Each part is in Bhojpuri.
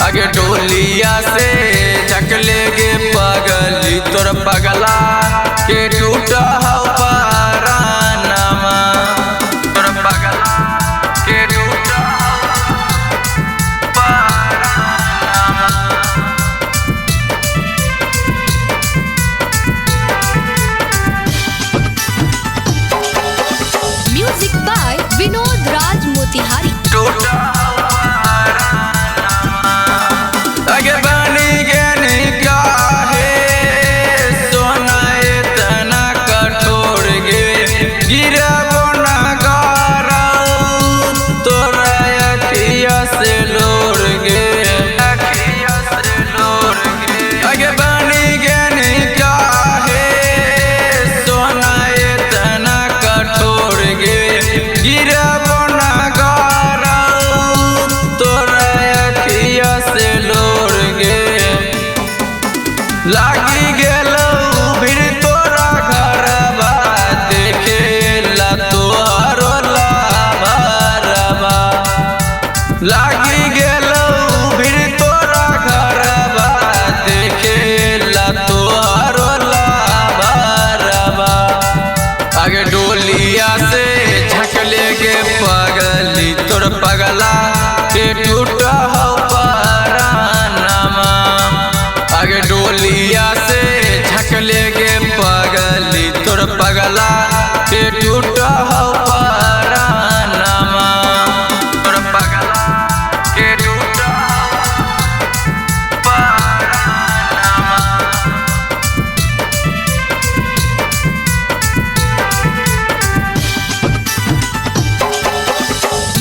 आगे डोलिया से झकले गे पगली तोर पगला के टूटा हौ परानमा तोर पगला के टूटा हौ परानमा। म्यूजिक बाय विनोद राज मोतिहारी। टूटा हौ परानमा आगे बनी गेनी काहे सोना इतना कठोर गे गिरबो ना गारौ तोरा अखिया से लोर गे अखिया से लोर गे। आगे बनी गेनी काहे सोना इतना कठोर गे गिरबो ना गारौ तोरा अखिया से लोर गे। लागी गेलौ भीड़ तोरा घरबा देखेला तोहरो लाभरबा लागी गेलौ भीड़ तोरा घरबा देखेला तोहरो लाभरबा। आगे डोलिया से झकले गे पगली तोर पगला के टूटा हौ परानमा आगे डोलिया से झकले गे पगली तोर पगला के टूटा हौ परानमा तोर पगला के टूटा हौ परानमा।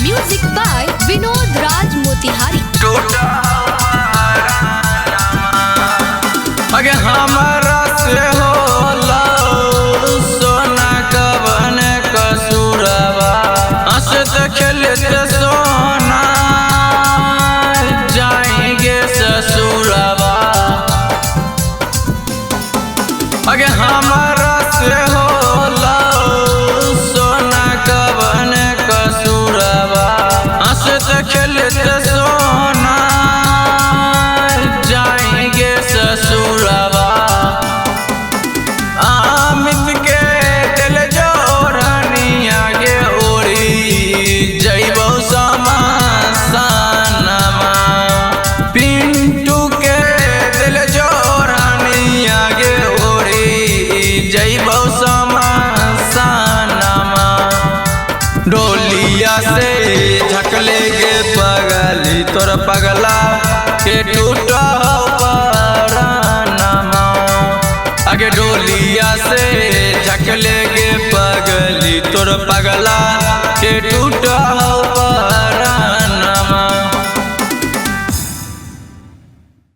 म्यूजिक बाय विनोद राज मोतिहारी। टूटा हौ परानमा आगे हमारा से होला सोना कवन कसूरबा हंसत खेलत सोना जाएंगे ससुरबा। आगे हमारा से होला सोना कवन कसूरबा हंसत खेलत सोना जाएंगे ससुरबा। आमित के दिल जोड़निया गे ओरी जइबौ समासानमा पिंटू के दिल जोड़निया गे ओरी जइबौ समासानमा। डोलिया से झकले गे पगली तोर पगला के टूटा हौ परानमा आगे डोलिया से झकले गे पगली तोर पगला के टूटा